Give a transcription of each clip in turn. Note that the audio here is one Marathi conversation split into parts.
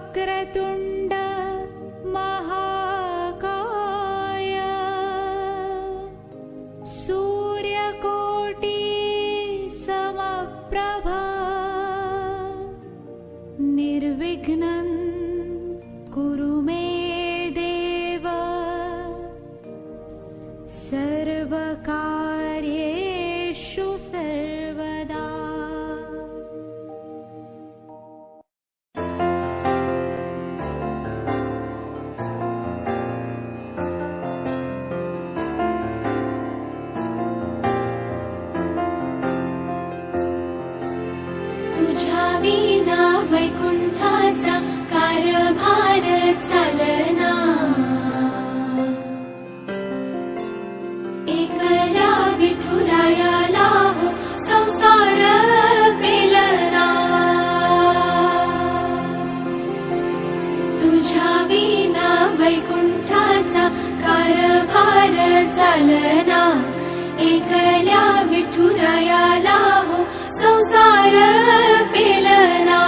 वक्रतुंड महाकाय सूर्यकोटि समप्रभा निर्विघ्नं कुरु मे देव सर्वकार्येषु सर्वदा। तुझ्या विना वैकुंठाचा कारभार चालना, एकल्या विठुरायाला हो संसार पेलना। तुझ्या विना वैकुंठाचा कारभार चालना, एकल्या विठुरायाला हो संसार पेलना।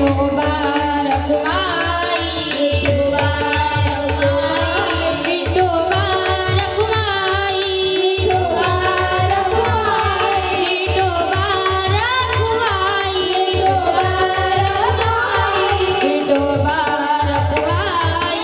विठोबा रखुमाई विठोबा रखुमाई विठोबा रखुमाई विठोबा रखुमाई विठोबा रखुमाई विठोबा रखुमाई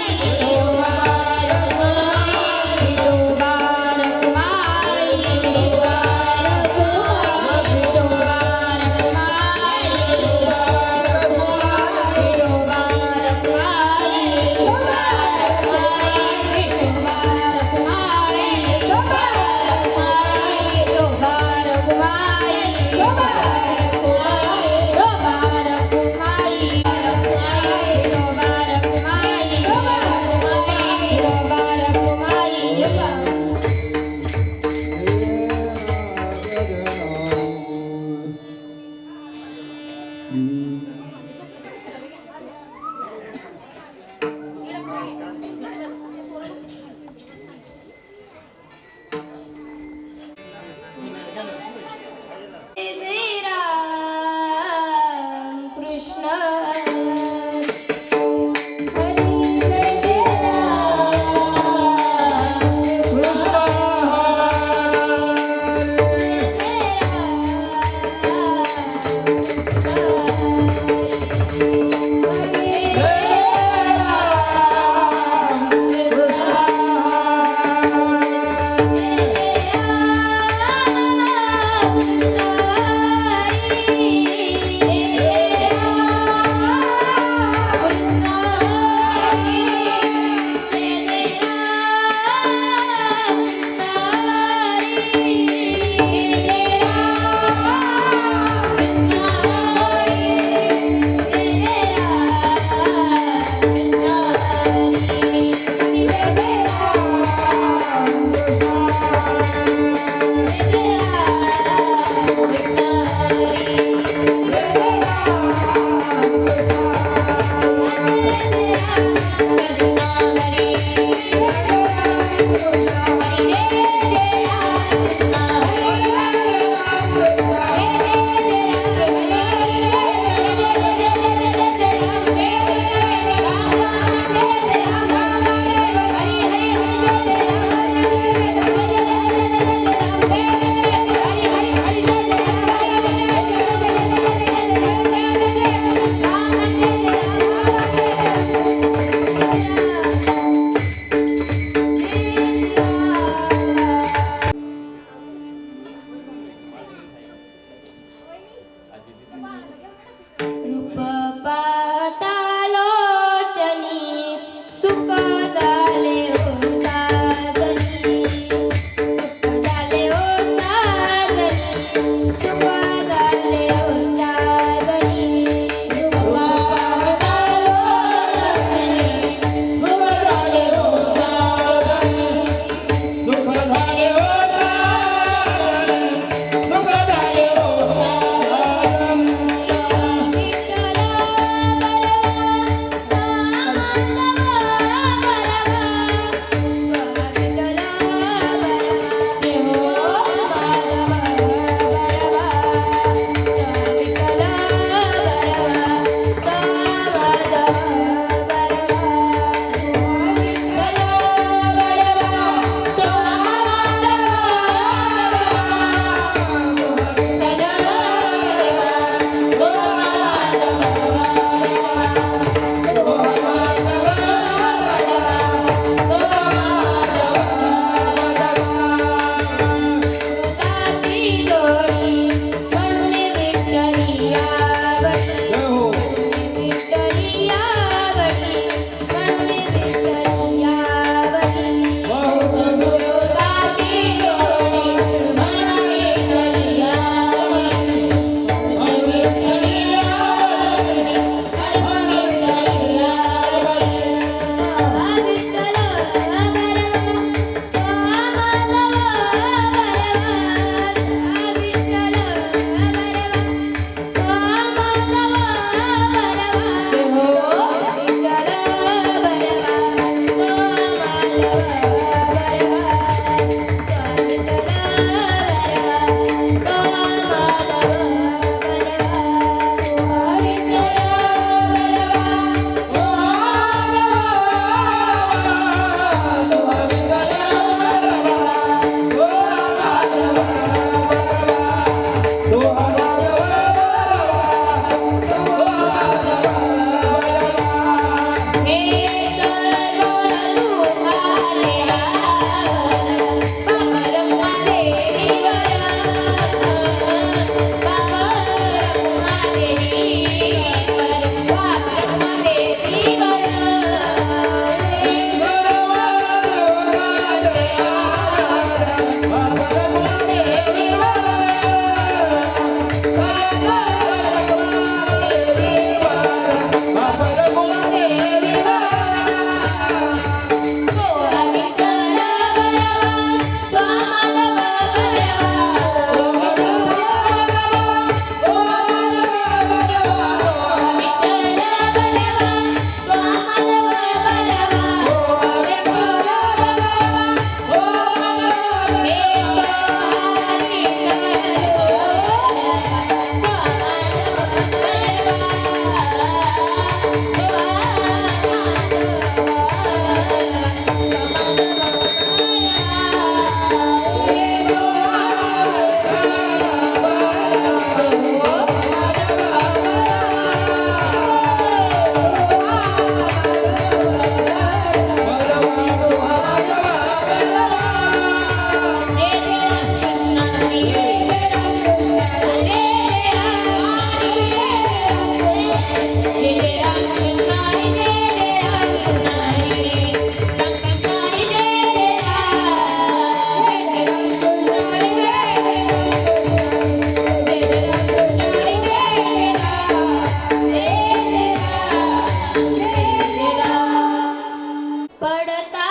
पडता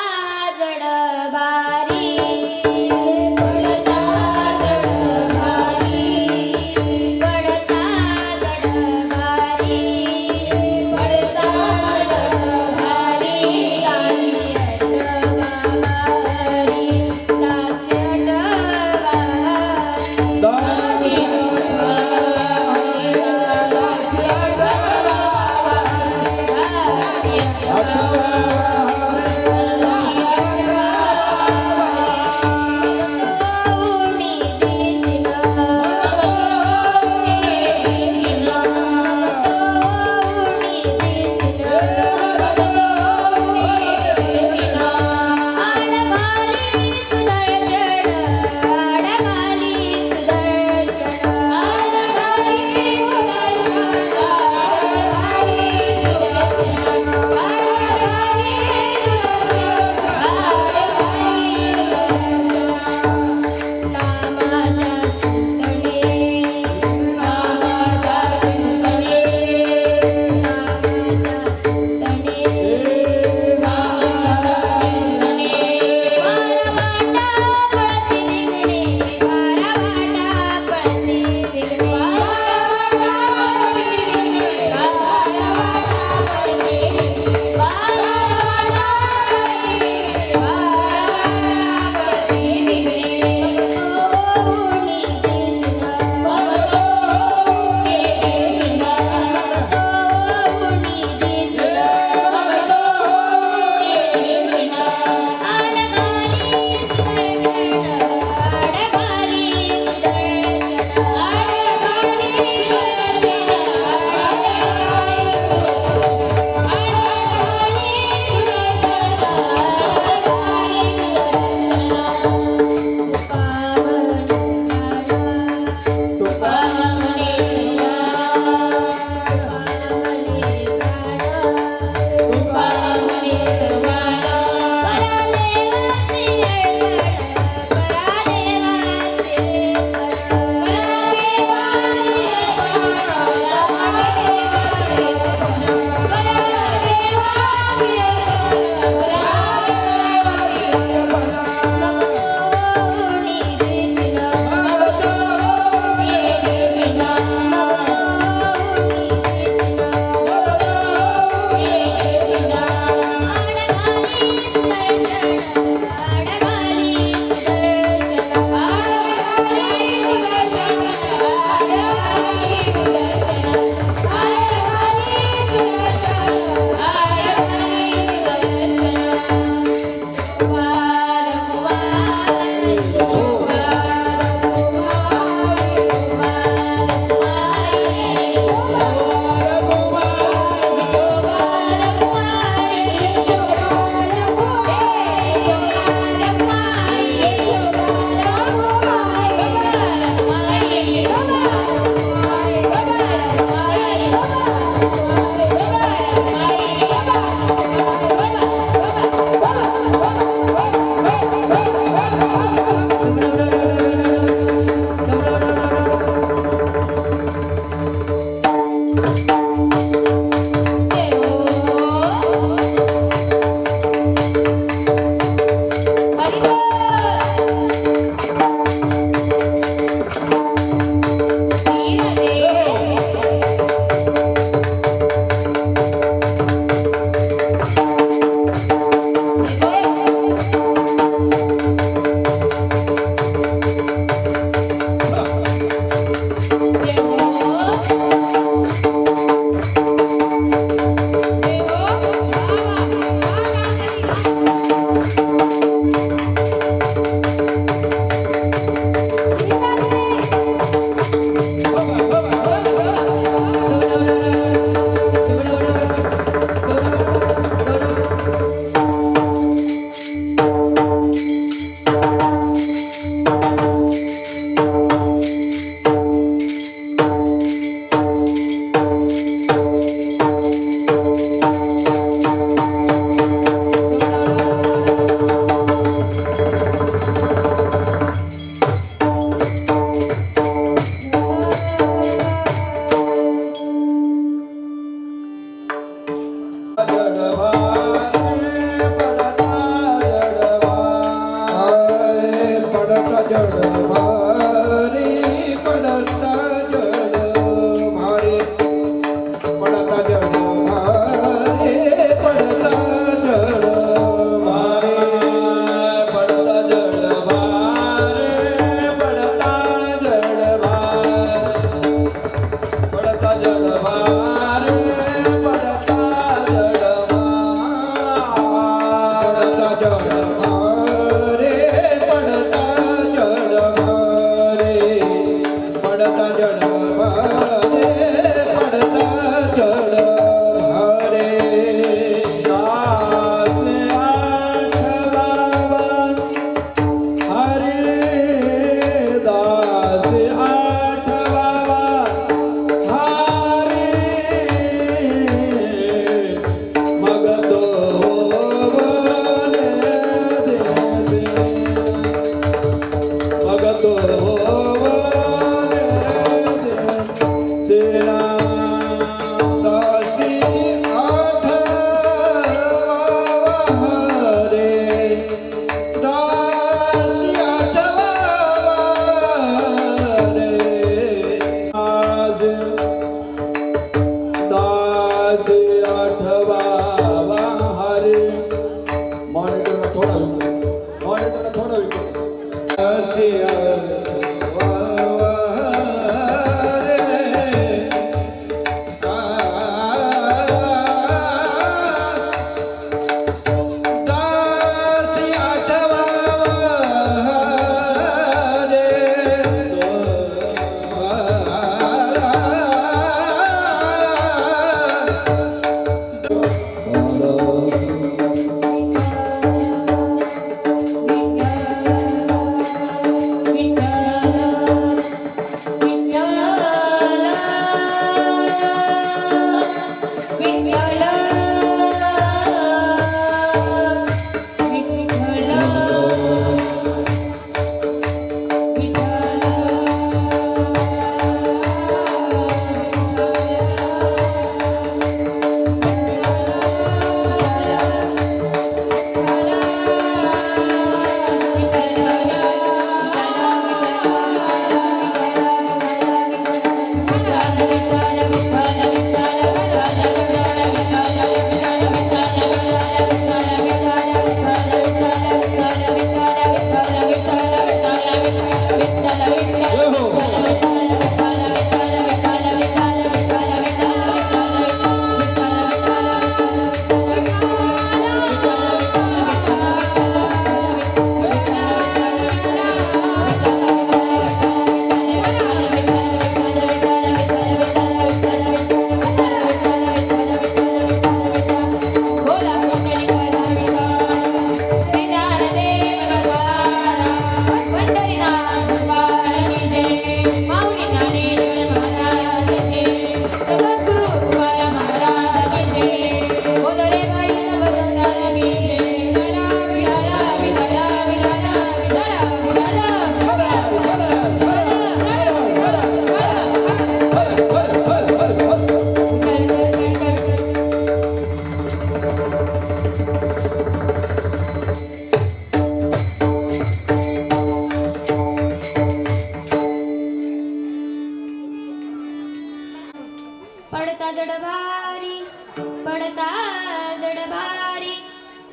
जड भारी पडता जड भारी पडता जड भारी पडता जड भारी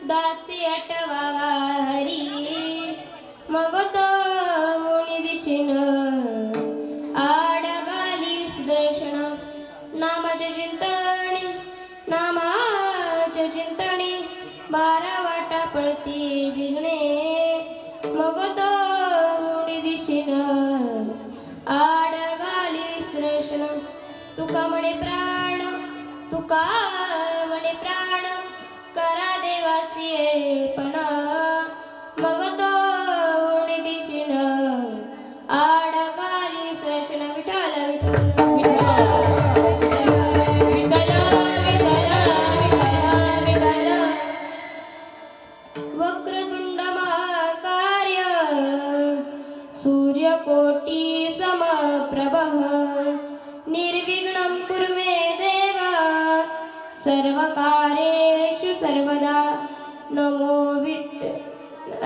दासी आठवावा हरी मग तो मुनी दिशेन आडगाली सुदर्शन नामाचे चिंतणी 12 वाटा पळती विघ्ने मग तो मुनी दिशेन आडगाली सुदर्शन तुका म्हणे प्राण करा देवासी पण मग तो उडी दिशेन आडगाली सुदर्शन विठ्ठल वक्रतुंड महाकार्य सूर्यकोटी समप्रभः निर्विघ्नं कुरु मे देव सर्वकार्येषु सर्वदा नमो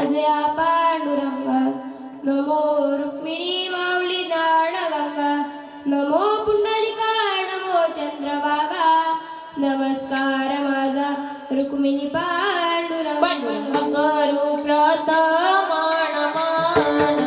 अजया पांडुरंगा नमो रुक्मिणी माऊली दानगंगा नमो पुंडलिका नमो चंद्रभागा नमस्कार माझा रुक्मिणी पांडुरंगा करू प्रथमान मान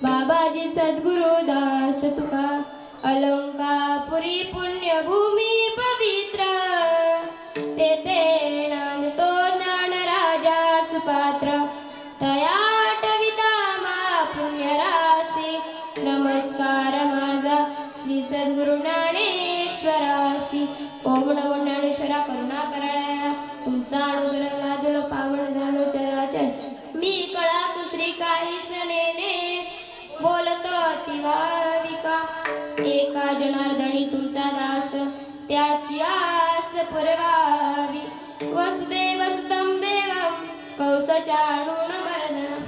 बाबाजी सद्गुरु दास तुका अलंकापुरी पुण्यभूमी पवित्र तेथे नांदतो ज्ञान राजा सुपात्र तयाटविता मा पुण्यरासी नमस्कार माझा श्री सद्गुरु ज्ञानेश्वरासी ओम नमो ज्ञानेश्वरा करुणा कराळा तुमचा अनुग्रह लाजलो पावन झालो चराचर मी कळा दुसरी काहीच नेने बोलतो अतिवाविका एका जनार्दनी तुमचा दास त्याची आस पुरवावी वसुदेव सुतं देवं कौसचाणून मर्दनं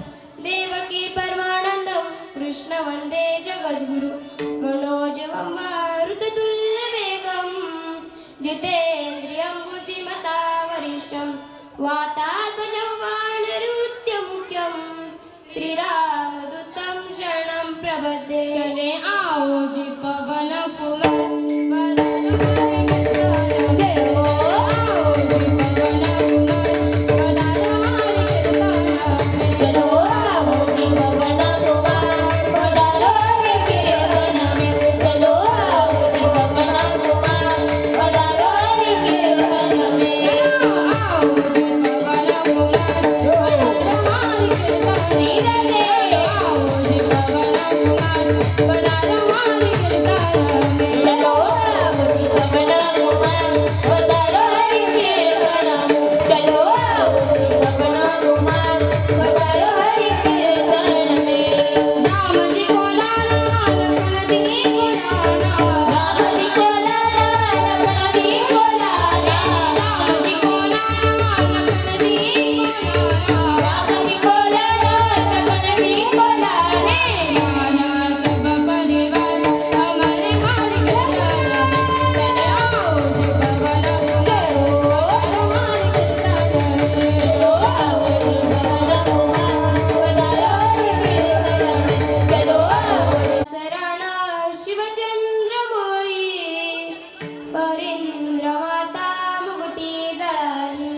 देवकी परमानंदं कृष्ण वंदे जगद्गुरु मनोजवं मारुततुल्य वेगं जितेन्द्रियं बुद्धिमता वरिष्ठं वातात्मजं वानरुत्य मुख्यं श्रीरामदूतं शरणं प्रपद्ये चले आ आओजी पवन कुमार बदान मारी कीर्तन देव आओजी पवन कुमार बदान मारी कीर्तन चलो आवोजी पवन कुमार पधारोरी कीर्तन में चलो आवोजी पवन कुमार पधारोरी कीर्तन में आओजी पवन कुमार बदान मारी कीर्तन नीरा दे आओजी पवन कुमार बदान मारी कीर्तन चलो आवोजी पवन कुमार पधारोरी कीर्तन में चलो आवोजी पवन कुमार पधारोरी कीर्तन में रामजी कोलाला लखनजी कोलाला रामजी कोलाला लखनजी कोलाला रामजी कोलाला लखनजी कोलाला रामजी कोलाला लखनजी कोलाला गाना सब परिवार हमारे मारी कीर्तन आओ जी पवन कुमार हमारी कीर्तन चलो आवोजी पवन कुमार पधारोरी कीर्तन में चलो आवोजी शरण शिवचंद्र मोळी परींद्र माता मुगटी जळाली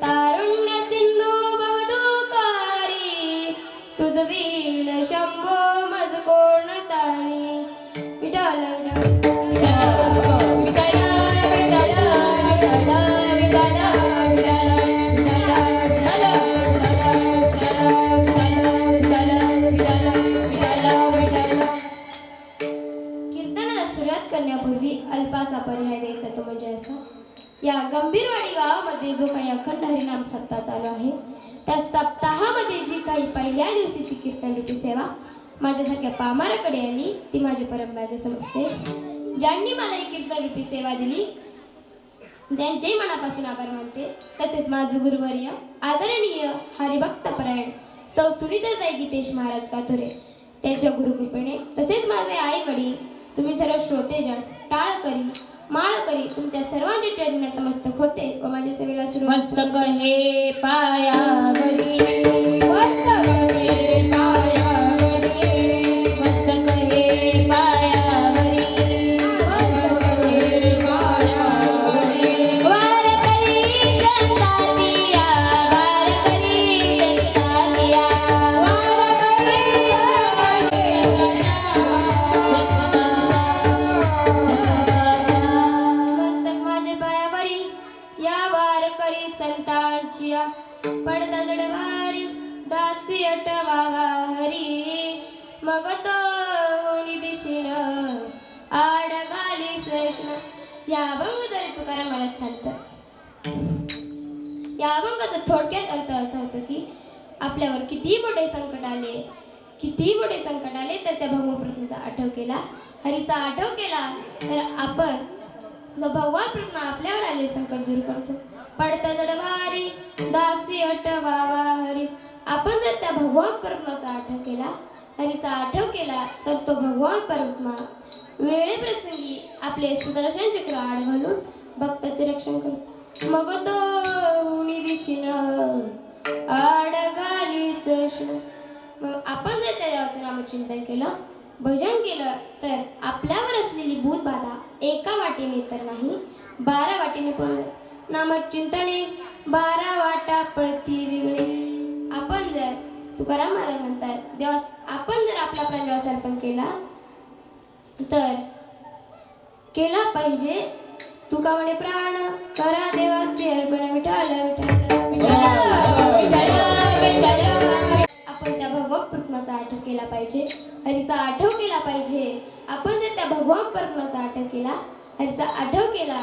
तारुण्य सिंधू भवदुकारी तुझ वीण शंभो मज कोण ताणी विठ्ठल कीर्तनाला सुरुवात करण्यापूर्वी अल्पासा पर्याय द्यायचा तो म्हणजे असा या गंभीरवाडी गावामध्ये जो काही अखंड हरिनाम सप्ताह चालू आहे त्या सप्ताहामध्ये जी काही पहिल्या दिवशीची कीर्तन रूपी सेवा माझ्यासारख्या पामाराकडे आली ती माझी परंपरा समजते. ज्यांनी मला ही कीर्तन रूपी सेवा दिली त्यांचेही मनापासून आभार मानते. तसेच माझे गुरुवर्य आदरणीय हरिभक्तपरायण सौ सुनीताताई गीतेश महाराज कातुरे त्यांच्या गुरुकृपेने तसेच माझे आई वडील तुम्ही सर्व श्रोतेजन टाळकरी माळकरी तुमच्या सर्वांचे चरणी नतमस्तक होते व माझ्या सेवेला सुरुवात मस्तक हे पायावरी मस्तक हे पायावरी मस्तक हे पायावरी मस्तक हे पायावरी वारकरी जनतातिया वारकरी जनतातिया मस्तक माझे पायावरी या वारकरी संतांचिया पडदा जडवारी दासी अटवावा हरी मग तो होणी दिशीन आड घाली सृष्ण या अभंग तरी तुकाराम मला सांगतात. या अभंगाचा थोडक्यात अर्थ असा होतो की आपल्यावर किती मोठे संकट आले तर त्या भगवप्रभूचा आठव केला हरीचा आठव केला तर आपण जो भगवा प्रश्न आपल्यावर आले संकट दूर करतो. पडता जडवारी दासी अटवावा हरी आपण जर त्या भगवान परमात्म्याचा आठव केला हरीचा आठव केला तर तो भगवान परमात्मा वेळेप्रसंगी आपले सुदर्शन चक्र आड घालून भक्ताचे रक्षण करतो. मग तो हुनी दिशीन आड घाली सृष्ण. मग आपण जर त्या देवाचं नामचिंतन केलं भजन केलं तर आपल्यावर असलेली भूत बाधा एका वाटेने तर नाही 12 वाटेने पळून नामचिंतने 12 वाटा पळती वेगळे. आपण जर तुकाराम महाराज म्हणतात देवास आपण जर आपला प्राण देवास अर्पण केला तर केला पाहिजे तुका म्हणे प्राण करा देवासी अर्पण विठ्ठल आपण त्या भगवान परमात्म्याचा आठव केला पाहिजे हरीचा आठव केला पाहिजे. आपण जर त्या भगवान परमात्म्याचा आठव केला हरीचा आठव केला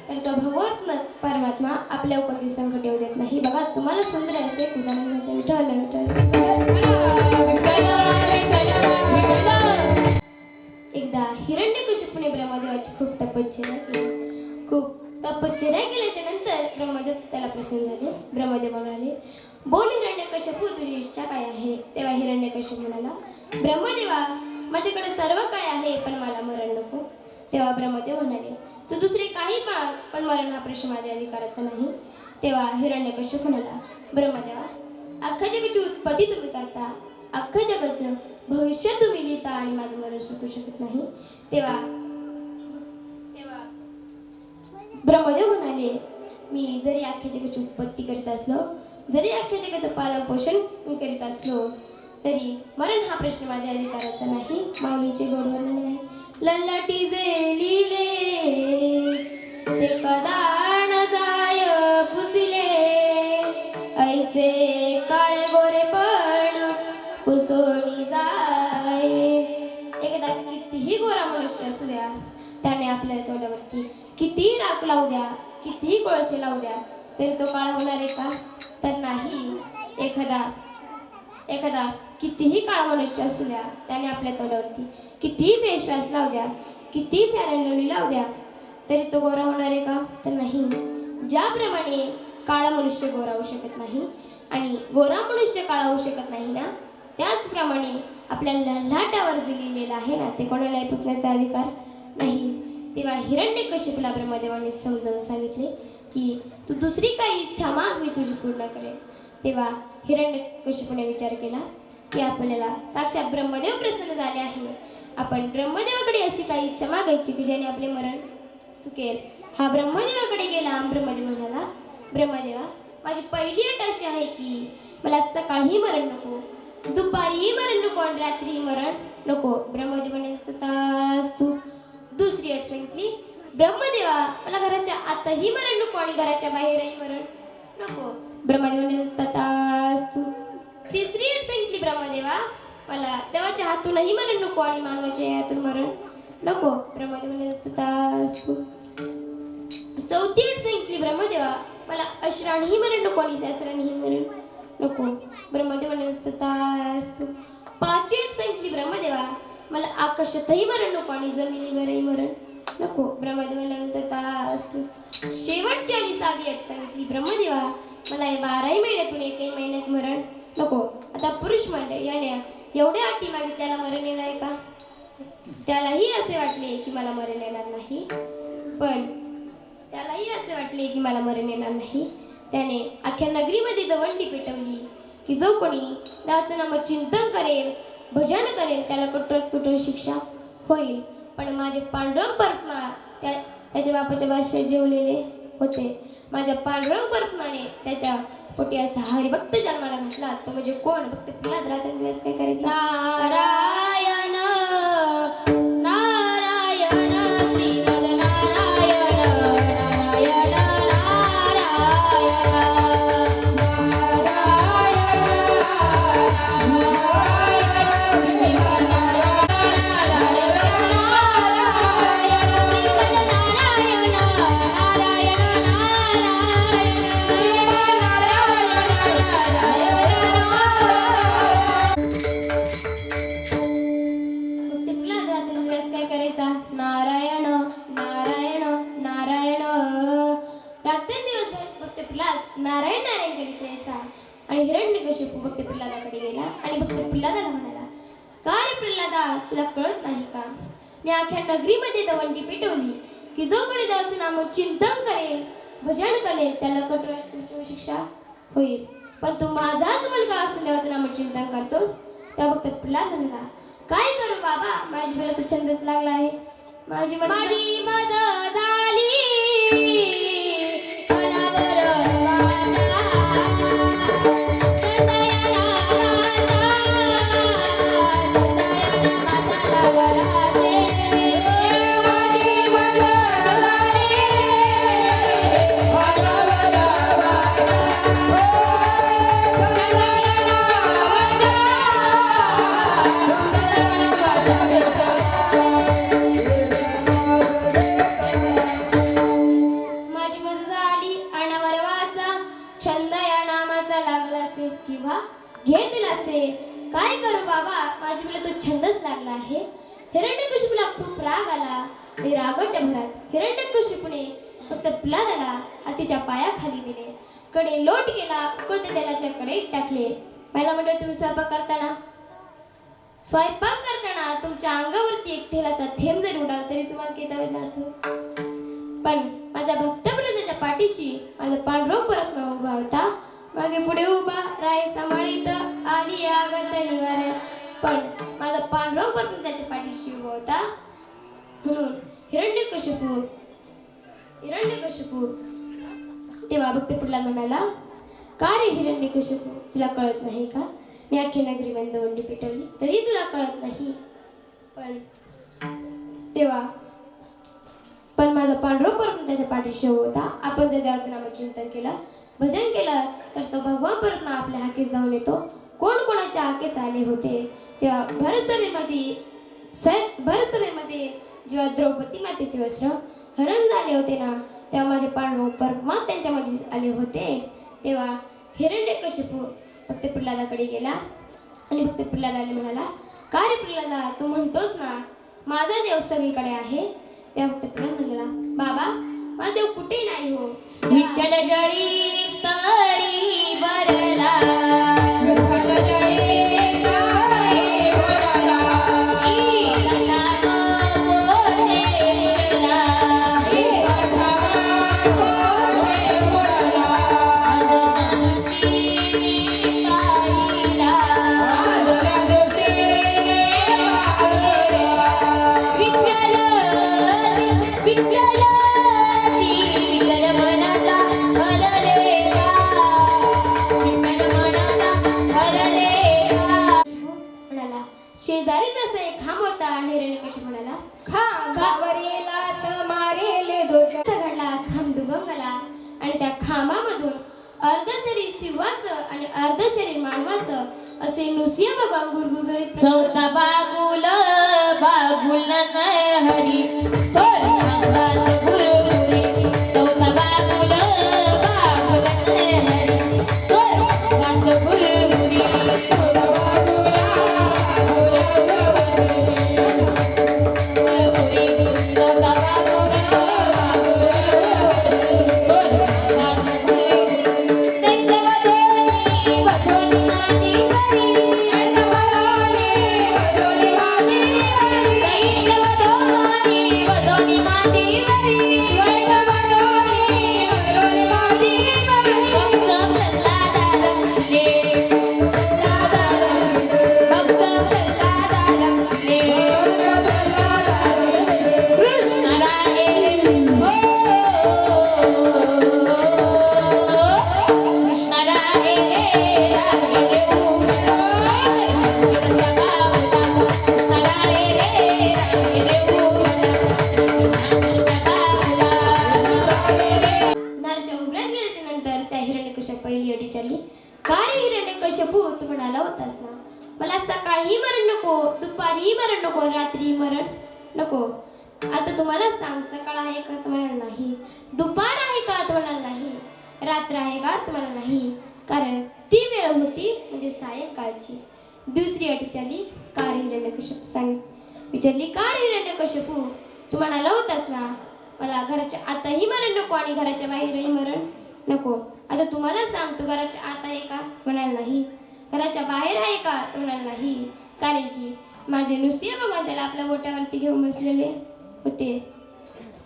तर तो भगवान परमात्मा आपल्या कधी संकट येऊ देत नाही. बघा तुम्हाला सुंदर असे उदाहरण म्हणते एकदा हिरण्यकशिपूने ब्रह्मदेवाची खूप तपश्चर्या केल्याच्या नंतर ब्रह्मदेव त्याला प्रसन्न झाले. ब्रह्मदेव म्हणाले बोल हिरण्यकशिपू तुझी इच्छा काय आहे. तेव्हा हिरण्यकशिपू म्हणाला ब्रह्मदेवा माझ्याकडे सर्व काय आहे पण मला मरण नको. तेव्हा ब्रह्मदेव म्हणाले तू दुसरे काही माग पण मरण हा प्रश्न माझ्या अधिकाराचा नाही. तेव्हा हिरण्यकशिपू म्हणाला ब्रह्मदेवा अख्ख्या जगाची उत्पत्ती तुम्ही करता अख्ख्या जगाचं भविष्य तुम्ही लिहिता आणि माझं मरण शकू शकत नाही. तेव्हा तेव्हा ब्रह्मदेव म्हणाले, मी जरी अख्ख्या जगाची उत्पत्ती करीत असलो, जरी अख्ख्या जगाचं पालन पोषण मी करीत असलो, तरी मरण हा प्रश्न माझ्या अधिकाराचा नाही. माऊलीचे गोड वर्णन आहे. ललाटी जे लिहिले ते कदा न जाय पुसिले, ऐसे काळे गोरे पण पुसोनी जाय. एकदा कितीही गोरा मनुष्य असू द्या, त्याने आपल्या तोंडावरती कितीही राख लावू द्या, कितीही कोळसे लावू द्या, तरी तो काळा होणार आहे का? तर नाही. एखादा कितीही काळा मनुष्य असू द्या, त्याने आपल्या तोंडावरती कितीही फेसवॉश लावू द्या, कितीही फॅन अँड लवली लावू द्या, तरी तो गोरा होणार आहे का? तर नाही. ज्याप्रमाणे काळा मनुष्य गोरा होऊ शकत नाही आणि गोरा मनुष्य काळा होऊ शकत नाही ना, त्याचप्रमाणे आपल्या ललाटावर जे लिहिलेलं आहे ना, ते कोणालाही पुसण्याचा अधिकार नाही. तेव्हा हिरण्यकशिपूला ब्रह्मदेवाने समजावून सांगितले की तू दुसरी काही इच्छा माग, मी तुझी पूर्ण करेल. तेव्हा हिरण्यकशिपूने विचार केला की आपल्याला साक्षात ब्रह्मदेव प्रसन्न झाले आहे, आपण ब्रह्मदेवाकडे अशी काही इच्छा मागायची की ज्याने आपले मरण चुकेल. हा ब्रह्मदेवाकडे गेला. ब्रह्मदेव म्हणाला, ब्रह्मदेवा, माझी पहिली अट अशी आहे की मला सकाळी मरण नको, दुपारीही मरण नको आणि रात्रीही मरण नको. ब्रह्मदेव म्हणाले, तथास्तु. दुसरी अट सांगितली, ब्रह्मदेवा, मला घराच्या आतही मरण नको आणि घराच्या बाहेरही मरण नको. ब्रह्मदेव म्हणाले, तथास्तु. तिसरी अट सांगितली, ब्रह्मदेवा, मला देवाच्या हातूनही मरण नको आणि मानवाच्या हातून मरण नको. ब्रह्मदेव म्हणाले, तथास्तु. चौथी अट सांगितली, ब्रह्मदेवा, मला अश्रानेही मरण नको आणि शास्त्रानेही मरण नको. ब्रह्मदेव म्हणाले, तथास्तु. पाचवी अट सांगितली, ब्रह्मदेवा, मला आकाशातही मरण नको आणि जमिनीवरही मरण नको. ब्रह्मदेव म्हणाले, तथास्तु. शेवटची आणि सहावी अट सांगितली, ब्रह्मदेवा, मला या 12 महिन्यातून एकही महिन्यात मरण नको. आता पुरुष मंडळ याने एवढ्या अटी मागितल्याला मरण येणार आहे का? त्यालाही असे वाटले की मला मरण येणार नाही, त्याने अख्ख्या नगरीमध्ये दवंडी पेटवली की जो कोणी देवाचं नाम चिंतन करेल, भजन करेल, त्याला कठोर शिक्षा होईल. पण माझे पांडुरंग परमात्मा त्याच्या बापाच्या भाषेत जेवलेले होते. माझ्या पांडुरंग परमात्माने त्याच्या पोटी असा हरिभक्त जन्माला घातला. तो म्हणजे कोण? फक्त प्रल्हाद. रात्रंदिवस काय करायचं? नारायण नारायण श्रीमद नारायण नारायण नारायण नारायण करीत यायचा. आणि हिरण्यकशिपू भक्त प्रल्हादाकडे गेला आणि भक्त प्रल्हादाला म्हणाला, का रे प्रल्हादा, तुला कळत नाही का? मी अख्ख्या नगरीमध्ये दवंडी पेटवली की जो कोणी देवाचं नाम चिंतन करेल, भजन करेल, त्याला कठोर शिक्षा होईल. पण तू माझाच मुलगा असून देवाचं नाम चिंतन करतोस. त्या भक्त प्रल्हाद म्हणाला, काय करू बाबा, माझी वेळा तो छंदच लागला आहे. माझी मद झाली काय करू बाबा, माझी मुलं तो छंदच लागला आहे. हिरण्यकशिपूला खूप राग आला आणि रागाच्या भरात हिरण्यकशिपूने फक्त प्रल्हादाला हातीच्या पायाखाली दिले, कडे लोट केला, उकळत्या तेलाच्या कढईत टाकले. पहिला म्हणजे तुम्ही स्वयंपाक करताना तुमच्या अंगावरती एक तेलाचा थेंब जरी उडाला तरी तुम्हाला केदावत नव्हतो. पण माझ्या भक्तप्रदाच्या पाठीशी माझा पांडुरंग परमात्मा उभा होता. मागे पुढे उभा राय सांभाळीत आली आगत निवाऱ्यात, पण माझा पांडुरंग परमात्मा त्याच्या पाठीशी उभा हिरण्यकशिपू तेव्हा भक्त प्रल्हाद म्हणाला, का रे हिरण्यकशिपू, तुला कळत नाही का? मी अख्खी नगरी बंदवंडी पेटवली तरी तुला कळत नाही. पण माझा पांडुरंग परत त्याच्या पाठीशी होता. आपण जर देवाचं नामचिंतन केलं, भजन केलं, तर तो भगवान परत आपल्या हाकेस जाऊन येतो. कोण कोणाच्या हाकेस आले होते तेव्हा भरसभेमध्ये जेव्हा द्रौपदी मातेचे वस्त्र हरण झाले होते ना, तेव्हा माझे पांडव परमात्मा त्यांच्यामध्ये आले होते. तेव्हा हिरण्यकशिपू भक्त प्रल्हादाकडे गेला आणि भक्त प्रल्हादाने म्हणाला, का रे प्रल्हादा, तू म्हणतोस ना माझा देव सगळीकडे आहे. तेव्हा भक्त प्रल्हाद म्हणाला, बाबा माझा देव कुठेही नाही हो. विठ्ठल जळी तळी भरला, विठ्ठल जळी तळी भरला, ईचा नाम बोलेला, ईचा नाम बोलेला, आदरांची पाहिला, आदरांची पाहिला, विठ्ठल विठ्ठल म्हणाला, शेजारीच असा एक खांब होता. आणि हिरण्यकशिपू म्हणाला, खांबावर येला तर मारेल दोष. घडला खांब दुभंगला आणि त्या खांबामधून अर्धशरीर शिवाचं आणि अर्धशरीर मानवाचं असे नुसिया भगवान गुरगुर करीत चौथा बागुल बागुल हरी खांबात गुरुरी, चौथा बागुल बागुल हरी खांबात गुरुरी, नारच्या उमऱ्यात गेल्याच्या नंतर त्या हिरण्यकशिपू पहिली अटी चालली, का रे हिरण्यकशिपू, तू म्हणाला होतास ना मला सकाळी मरण नको, दुपारी मरण नको, रात्री मरण नको. आता तुम्हाला सांग, सकाळ आहे का? तुम्हाला नाही. दुपार आहे का? तुम्हाला नाही. रात्र आहे का? तुम्हाला नाही. कारण ती वेळ होती म्हणजे सायंकाळची. दुसरी अट विचारली, का रे हिरण्यकशिपू विचारली, का रे हिरण्यकशिपू, तू म्हणाला होतास ना मला घराच्या आतही मरण नको आणि घराच्या बाहेरही मरण नको. आता तुम्हाला सांग, तू घराच्या आत आहे का? म्हणाल नाही. घराच्या बाहेर आहे का? तो म्हणाल नाही. कारण की माझे नुसिया भगवान त्याला आपल्या बोटावरती घेऊन बसलेले होते.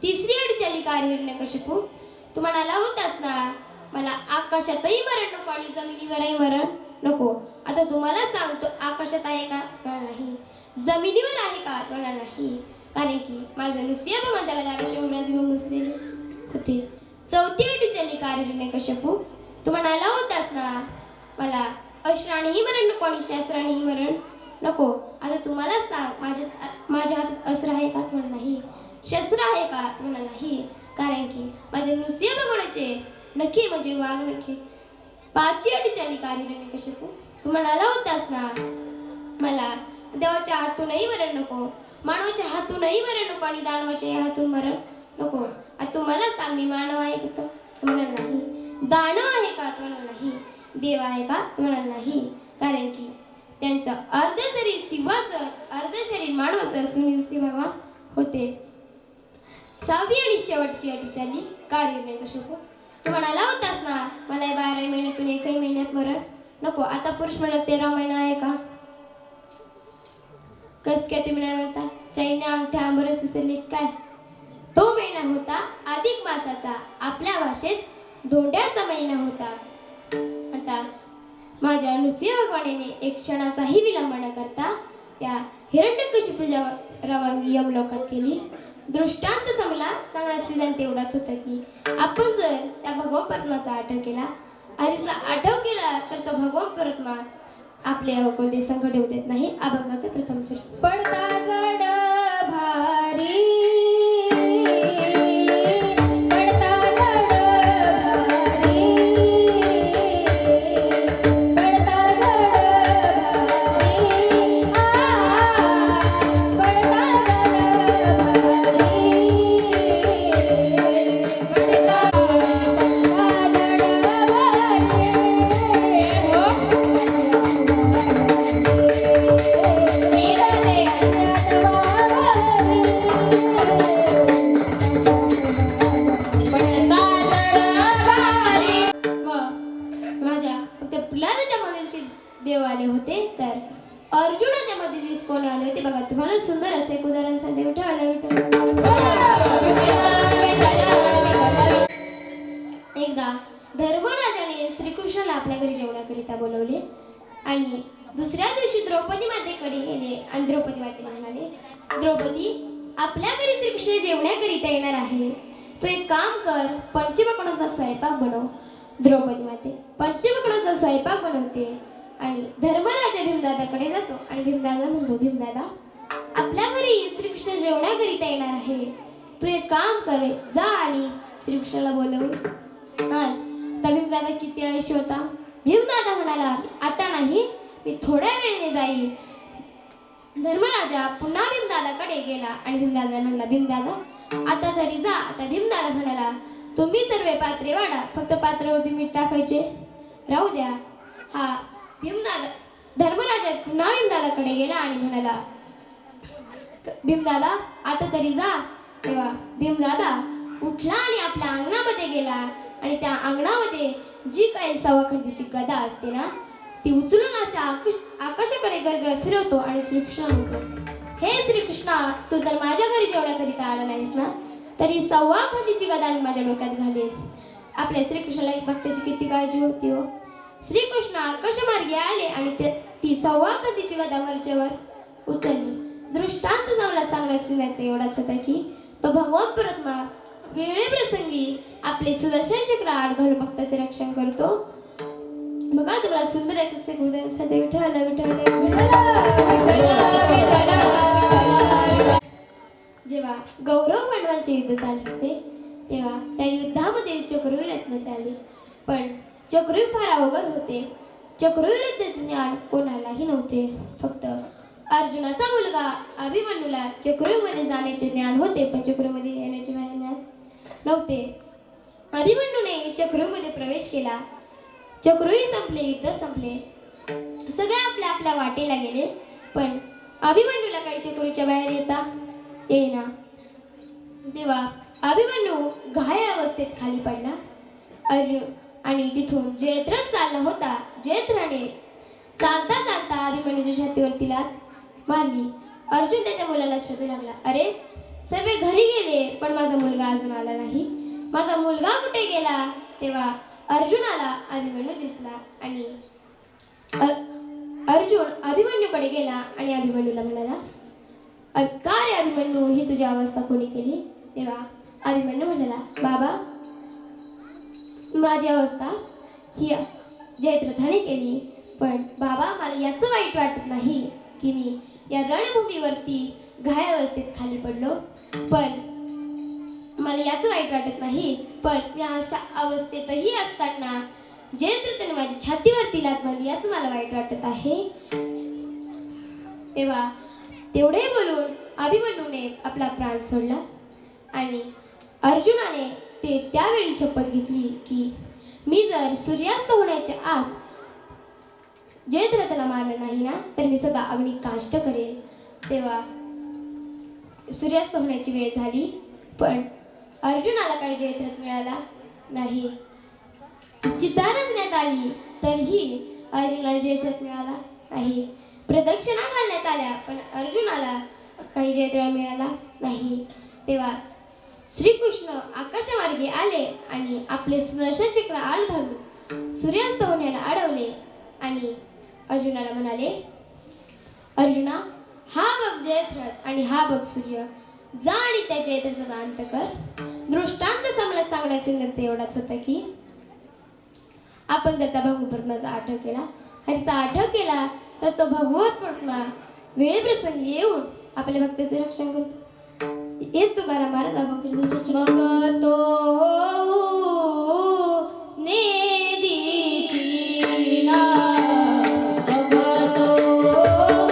तिसरी अट विचारली, का रे हिरण्यकशिपू, तू म्हणाला होतास ना मला आकाशातही मरण नको आणि जमिनीवरही मरण नको. आता तुम्हाला सांग, तो आकाशात आहे का? म्हणाल नाही. जमिनीवर आहे का? तो म्हणाल नाही. कारण की माझं नुसिया भगवान त्याला दाराच्या उमऱ्यात घेऊन बसलेले होते. चौथी अट विचारली, का रे हिरण्यकशिपू, तू म्हणाला होतास ना मला अश्रानेही मरण नको आणि शस्त्रानेही मरण नको. आता तुम्हाला सांग, माझ्या हातात अस्त्र आहे का? तो म्हणाल नाही. शस्त्र आहे का? तो म्हणाल नाही. कारण की माझ्या नुसिया भगवानाचे नखे म्हणजे वाघ नखे. पाचवी अट विचारली, का रे हिरण्यकशिपू, तू म्हणाला होतास ना मला देवाच्या हातूनही मरण नको, मानवाच्या हातूनही मरण नको आणि दानवाच्या हातून मरण नको. आता तुम्हाला सांग, मी मानव आहे का? तो म्हणाल नाही. दानव आहे का? तो म्हणाल नाही. देव आहे का? तो म्हणाल नाही. कारण की त्यांचं अर्ध शरीर शिवाचं, अर्ध शरीर मानवाचं सुनिश्चित भगवान होते. सहावी आणि शेवटची अट विचारली, का रे हिरण्यकशिपू, तू म्हणाला होतास ना मला 12 महिन्यातून एकही महिन्यात मरण नको. आता पुरुष म्हणत 13 महिना आहे का? कस काय तुम्ही नाही म्हणता? चैन्या अंगठ्या आंबरस विसरले काय? तो महिना होता अधिक मासाचा, आपल्या भाषेत धोंड्याचा महिना होता. आता माझ्या नुसिया भगवानाने एक क्षणाचाही विलंब न करता त्या हिरण्यकशिपूच्या रवानगी यमलोकात केली. दृष्टांत सांगला सांगण्याचा सिद्धांत एवढाच होता की आपण जर त्या भगवान परमात्म्याचा आठव केला आणि जर आठव केला तर तो भगवान परमात्मा आपले कोणते संकट येऊ देत नाही. अभंगाचे प्रथम चरण. पडता जड भारी पडता जड भारी पडता जड भारी पडता जड व माझ्या फक्त प्रल्हादाच्या मदतीस देव आले होते तर अर्जुनाच्या मदतीस कोण आले होते बघा. तुम्हाला सुंदर असे एक उदाहरण सांगते. एकदा धर्मराजाने श्रीकृष्णाला आपल्या घरी जेवणाकरिता बोलवले आणि दुसऱ्या दिवशी द्रौपदी मातेकडे गेले आणि द्रौपदी मातेला म्हणाले, द्रौपदी आपल्या घरी श्रीकृष्ण जेवण्याकरिता येणार आहे, तू एक काम कर, पंचमकणाचा स्वयंपाक बनव. द्रौपदी माते पंचमकणाचा स्वयंपाक बनवते आणि धर्मराजा भीमदादाकडे जातो आणि भीमदादा म्हणतो, भीमदादा आपल्या घरी श्रीकृष्ण जेवण्याकरिता येणार आहे, तू एक काम कर, जा आणि श्रीकृष्णाला बोलव. भीमदादा किती आळशी होता. भीमदादा म्हणाला, आता नाही, मी थोड्या वेळेने जाईल. धर्मराजा पुन्हा भीमदादाकडे गेला आणि भीमदादा म्हणला, भीमदादा आता तरी जा. आता भीमदादा म्हणाला, तुम्ही सर्व पात्रे वाढा, फक्त पात्रावरती मीठ टाकायचे राहू द्या. हा भीमदादा धर्मराजा पुन्हा भीमदादाकडे गेला आणि म्हणाला, भीमदादा आता तरी जा. तेव्हा भीमदादा उठला आणि आपल्या अंगणामध्ये गेला आणि त्या अंगणामध्ये जी काही सवाखंडीची गदा असते ना ती उचलून अशा आकाशाकडे गरगर फिरवतो आणि श्रीकृष्ण म्हणतो, हे श्रीकृष्णा, तू जर माझ्या घरी जेवण्याकरिता आला नाहीस ना तरी सव्वाखंडीची गदा मी माझ्या डोक्यात घालेल. आपल्या श्रीकृष्णाला एक भक्ताची किती काळजी होती हो. श्रीकृष्ण आकाशमार्गे आले आणि ती सव्वाखंडीची गदा वरच्यावर उचलली. दृष्टांत सांगण्यास एवढाच होता की तो भगवान परमात्मा वेळेप्रसंगी आपले सुदर्शन चक्र आड घालून भक्ताचे रक्षण करतो. बघा तुम्हाला सुंदर एक उदाहरण सदैव जेव्हा गौरव पांडवांचे युद्ध चालले होते तेव्हा त्या युद्धामध्ये चक्रव्यूह रचण्यात आले, पण चक्रव्यूह फार अवघड होते. चक्रव्यूहाचे ज्ञान कोणालाही नव्हते. फक्त अर्जुनाचा मुलगा अभिमन्यूला चक्रव्यूहमध्ये जाण्याचे ज्ञान होते, पण चक्रव्यूहमध्ये येण्याचे ज्ञान नव्हते. अभिमन्यूने चक्रव्यूहमध्ये प्रवेश केला. चक्रव्यूह संपले, युद्ध संपले, सगळे आपल्या आपल्या वाटेला गेले, पण अभिमन्यूला काही चक्रव्यूहच्या बाहेर येईना. तेव्हा अभिमन्यू घायल अवस्थेत खाली पडला. अर्जुन आणि तिथून जयद्रथ चालला होता. जयद्रथाने चालता चालता अभिमन्यूच्या छातीवरती लात मारली. अर्जुन त्याच्या मुलाला शोधू लागला, अरे सर्व घरी गेले पण माझा मुलगा अजून आला नाही, माझा मुलगा कुठे गेला. तेव्हा अर्जुनाला अभिमन्यू दिसला आणि अर्जुन अभिमन्यूकडे गेला आणि अभिमन्यूला म्हणाला, का रे अभिमन्यू, ही तुझी अवस्था कोणी केली. तेव्हा अभिमन्यू म्हणाला, बाबा माझी अवस्था ही जयद्रथाने केली, पण बाबा मला याचं वाईट वाटत नाही की मी या रणभूमीवरती घायल अवस्थेत खाली पडलो, पण मला याचं वाईट वाटत नाही, पण या अशा अवस्थेतही असताना जयद्रथाने माझी छातीवरती लात मारली याचं मला वाईट वाटत आहे. तेव्हा तेवढे बोलून अभिमन्यूने आपला प्राण सोडला आणि अर्जुनाने ते त्यावेळी शपथ घेतली की मी जर सूर्यास्त होण्याच्या आत जयद्रथाला मारलं नाही ना तर मी सदा अग्नी काष्ट करेल. तेव्हा सूर्यास्त होण्याची वेळ झाली, पण अर्जुनाला काही जयद्रथ मिळाला नाही. चिता रचण्यात आली तरीही अर्जुनाला जयद्रथ मिळाला नाही. प्रदक्षिणा घालण्यात आल्या पण अर्जुनाला काही जयद्रथ मिळाला नाही. तेव्हा श्रीकृष्ण आकाशमार्गे आले आणि आपले सुदर्शन चक्र आड घालून सूर्यास्त होण्याला अडवले आणि अर्जुनाला म्हणाले, अर्जुना हा बघ जयद्रथ आणि हा बघ सूर्य, जा आणि त्याच्या त्याचा अंत कर. दृष्टांत मला सांगण्याचे निर्णय एवढाच होता की आपण जर त्या भगवंताचा आठव केला आणि त्याचा आठव केला तर तो भगवत परमात्मा वेळेप्रसंगी येऊन आपल्या भक्ताचे रक्षण करतो. हेच तुकाराम महाराज आपण बघतो नेदीची ना बघतो नेदीची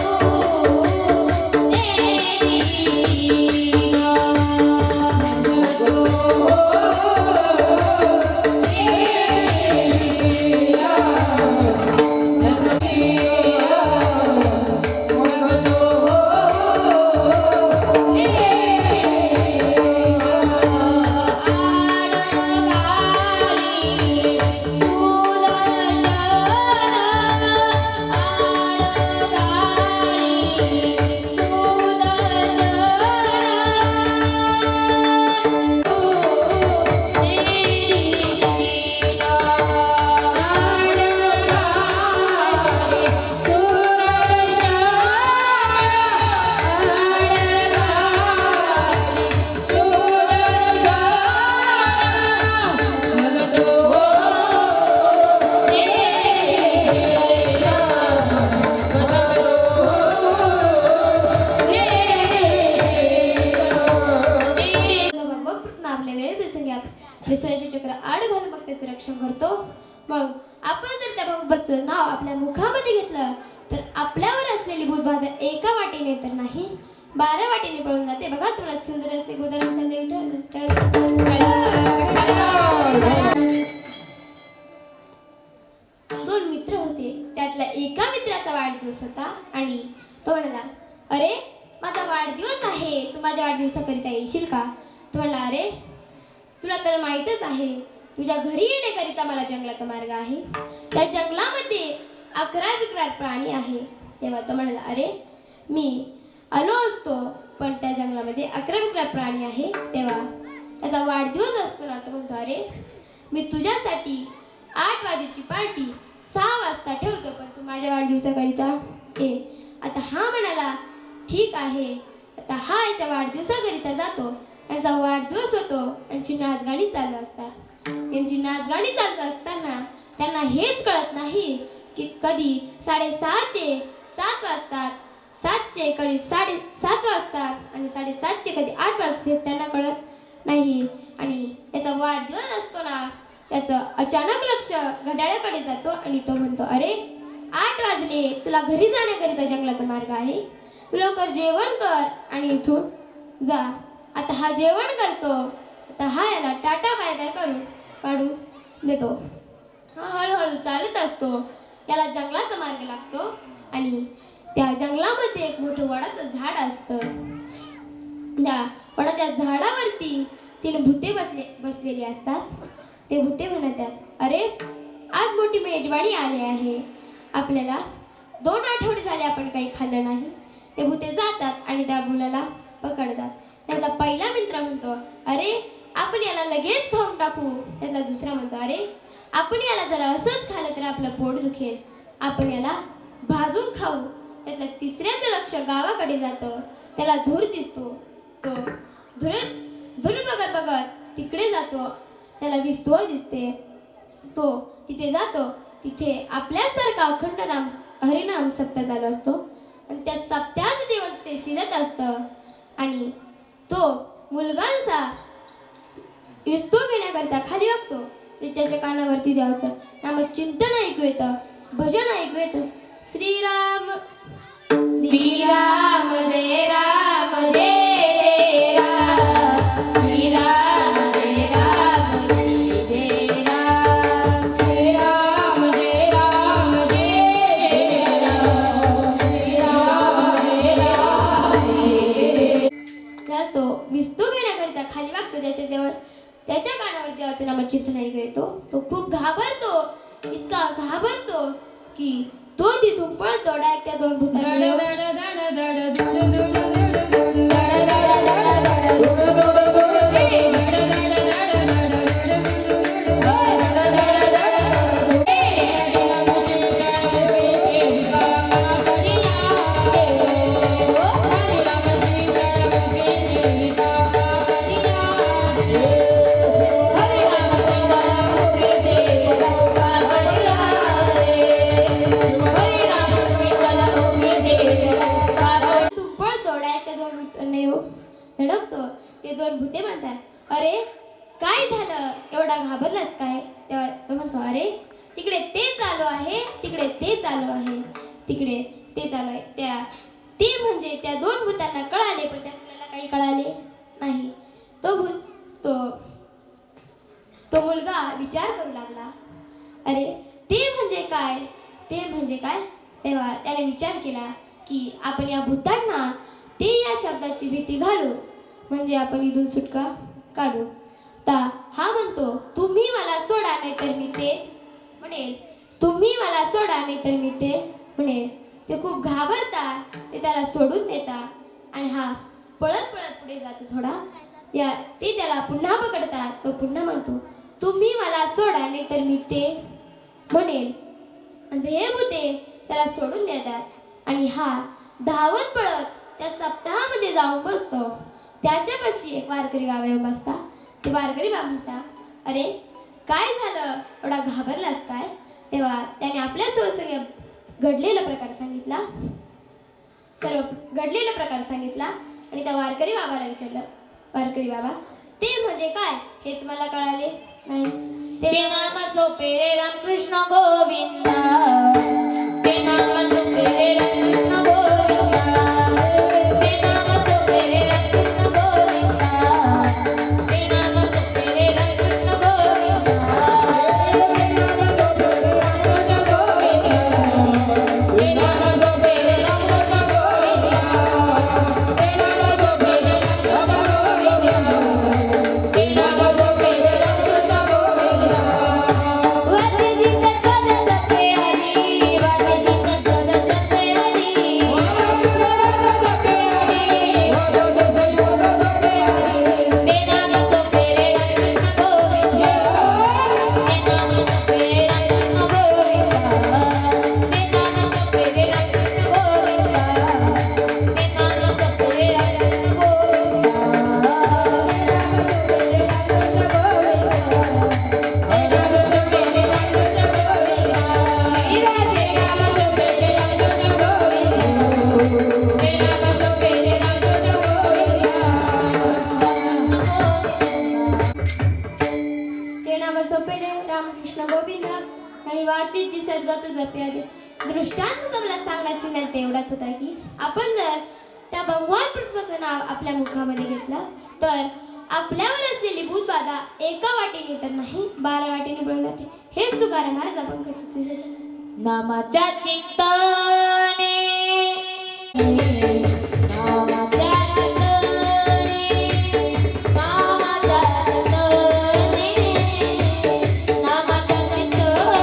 ना विश्वाचे चक्र आड घालून मग त्याचे रक्षण करतो. मग आपण जर त्या भगवंताचं नाव आपल्या मुखामध्ये घेतलं तर आपल्यावर असलेली भूतबाधा एका वाटेने तर नाही 12 वाटेने पळून जाते. बघा तुला सुंदर असे उदाहरण दोन मित्र होते. त्यातल्या एका मित्राचा वाढदिवस होता आणि तो म्हणाला, अरे माझा वाढदिवस आहे, तू माझ्या वाढदिवसाकरिता येशील का? तो म्हणाला, अरे तुला तर माहीतच आहे तुझ्या घरी येण्याकरिता मला जंगलाचा मार्ग आहे. त्या जंगलामध्ये 11 विकराळ प्राणी आहे. तेव्हा तो म्हणाला, अरे मी आलो असतो पण त्या जंगलामध्ये 11 विकराळ प्राणी आहे. तेव्हा त्याचा वाढदिवस असतो ना. तो म्हणतो, अरे मी तुझ्यासाठी 8 वाजेची पार्टी 6 वाजता ठेवतो पण तू माझ्या वाढदिवसाकरिता ये. आता हा म्हणाला, ठीक आहे. आता हा याच्या वाढदिवसाकरिता जातो. त्यांचा वाढदिवस होतो. यांची नाचगाणी चालू असतात. यांची नाचगाणी चालू असताना त्यांना हेच कळत नाही की कधी 6:30चे 7 वाजतात, 7चे कधी 7:30 वाजतात आणि 7:30चे कधी 8 वाजते त्यांना कळत नाही. आणि त्याचा वाढदिवस असतो ना, त्याचं अचानक लक्ष घड्याळाकडे जातो आणि तो म्हणतो, अरे 8 वाजले, तुला घरी जाण्याकरिता जंगलाचा मार्ग आहे. तू लवकर जेवण कर आणि इथून जा. आता हा जेवण करतो. आता हा याला टाटा बाय बाय करून काढून देतो. हा हळूहळू चालत असतो. याला जंगलाचा मार्ग लागतो आणि त्या जंगलामध्ये एक मोठं वडाचं झाड असतं. त्या वडाच्या झाडावरती 3 भुते बसलेली असतात. ते भुते म्हणतात, अरे आज मोठी मेजवानी आली आहे. आपल्याला 2 आठवडे झाले आपण काही खाल्लं नाही. ते भुते जातात आणि त्या मुलाला पकडतात. त्याचा पहिला मित्र म्हणतो, अरे आपण याला लगेच खाऊन टाकू. त्यातला दुसरा म्हणतो, अरे आपण याला जरा असंच खाल्लं तर आपलं पोट दुखेल, आपण याला भाजून खाऊ. त्यातला तिसऱ्याचं लक्ष गावाकडे जातं. त्याला धूर दिसतो. तो धूर बघत बघत तिकडे जातो. त्याला विस्तव दिसते. तो तिथे जातो. तिथे आपल्यासारखा अखंड नाम हरिनाम सप्ताह चालू असतो आणि त्या सप्त्याचं जेवण ते शिजत असतं आणि तो मुलगांचा विस्तव घेण्याकरता खाली वागतो. त्याच्या कानावरती द्यावचं नाम चिंतन ऐकू येतं, भजन ऐकू येतं. श्रीराम श्रीराम रे राम रे रे राम, श्रीराम रे राम रे राम, श्रीराम रे राम रे राम, श्रीराम रे राम. तो विस्तू घेण्याकरिता खाली वागतो. त्याच्या कानावर देवाचं नाम चिंतन ऐकू येतो. तो खूप घाबरतो. इतका घाबरतो की तो तिथून पळतो. डायरेक्ट त्या 2 भूतांकडे धडकतो. ते दोन भूते म्हणतात, अरे काय झालं, एवढा घाबरलास काय? तेव्हा तो म्हणतो, अरे तिकडे ते चालू आहे, तिकडे ते चालू आहे, तिकडे ते चालू आहे. ते म्हणजे त्या दोन भूतांना कळाले, पण त्या मुलाला काही कळाले नाही. तो भूत तो मुलगा विचार करू लागला, अरे ते म्हणजे काय, ते म्हणजे काय? तेव्हा त्याने विचार केला की आपण या भूतांना ते या शब्दाची भीती घालू, म्हणजे आपण इथून सुटका काढू. हा म्हणतो, तुम्ही मला सोडा नाही तर मी ते म्हणेल, तुम्ही मला सोडा नाही तर मी ते म्हणेल. ते खूप घाबरतात, ते त्याला सोडून देतात आणि हा पळत पळत पुढे जातो थोडा. ते त्याला पुन्हा पकडतात. तो पुन्हा म्हणतो, तुम्ही मला सोडा नाही तर मी ते म्हणेल. आणि हे भूते त्याला सोडून देतात आणि हा धावत पळत त्या सप्ताहामध्ये जाऊन बसतो. त्याच्यापाशी एक वारकरी बाबा येऊन बसता. ते वारकरी बाबा म्हणता, अरे काय झालं, एवढा घाबरलास काय? तेव्हा त्याने आपल्यासोबत सगळं घडलेला प्रकार सांगितला, सर्व घडलेला प्रकार सांगितला. आणि त्या वारकरी बाबाला विचारलं, वारकरी बाबा ते म्हणजे काय, हेच मला कळाले नाही. ते नाम सोपे रे रामकृष्ण गोविंदा, ते नाम सोपे रे रामकृष्ण गोविंदा, ते नाम सोपे रे रामकृष्ण गोविंदा, ते नाम सोपे रे रामकृष्ण गोविंदा, ते नाम सोपे रे रामकृष्ण गोविंदा, ते नाम सोपे रे रामकृष्ण गोविंदा, ते नाम सोपे रे रामकृष्ण गोविंदा. वाजली सतत जपे हरी, वाजली सतत जपे हरी, वाजली सतत जपे हरी, वाजली सतत जपे हरी. ते नाम सोपे रे रामकृष्ण गोविंदा, ते नाम सोपे रे रामकृष्ण गोविंदा, ते नाम सोपे रे रामकृष्ण गोविंदा, ते नाम सोपे रे रामकृष्ण ते नाम सोपे रे रामकृष्ण गोविंद आणि वाचित जी सद्गत जपे आदे. दृष्टांत सबला सांगण्याचे नाही एवढाच होता की आपण जर त्या भगवान कृष्णाचं नाव आपल्या मुखामध्ये घेतलं तर आपल्यावर असलेली भूतबाधा एका वाटेने तर नाही 12 वाटेने पळून जाते. हेच तुकाराम महाराज आपण कचित नामाच्या चिंतने, नामाच्या चिंतने, नामाच्या चिंतने, नामाच्या चिंतने, नामाच्या